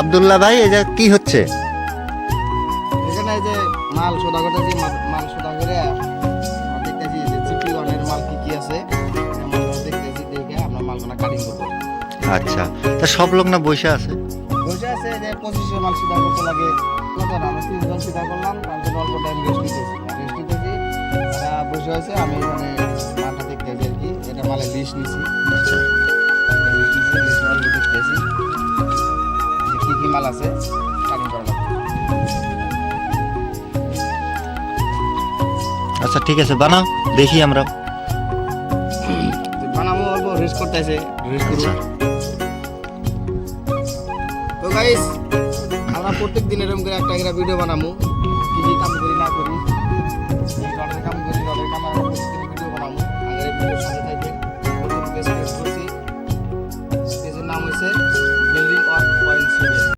আব্দুল্লাহ ভাই, এটা কি হচ্ছে? এখানে এই যে মাল সোদা করতেছি, মাল সোদা করে দেখতেছি যে চিপি ওয়ানের মাল কি কি আছে, মালগুলো দেখতেছি, দেখে আমরা মালগুলো কাটিং করবো। আচ্ছা, তা সব লোক না বসে আছে? বসে আছে যে 2500 মাল সিধা করতে লাগে, আমরা 3 জন সিধা করলাম, তারপরে অল্প টাইম রেস্ট নিতেছি, তারা বসে আছে, আমি এখানে মালটা দেখতেছি আর কি, এটা মালের লিস্ট নিছি, আচ্ছা লিস্ট মাল দেখতেছি যে কি কি মাল আছে কাটিং করা লাগবে। আচ্ছা ঠিক আছে, বানাও দেখি আমরা। বানাবো অল্প রেস্ট করতেছে, রেস্ট করুন। আচ্ছা। তো গাইস, আমরা প্রত্যেক দিন এরকম করে একটা একটা ভিডিও বানাবো, কি কি কাম করি না করি, রডের কাম করি, রডের কাম আমরা প্রত্যেকদিন ভিডিও বানাবো। আগের ভিডিওর সাথে থাকবেন। নতুন পেজ ক্রিয়েট করছি, পেজের নাম হয়েছে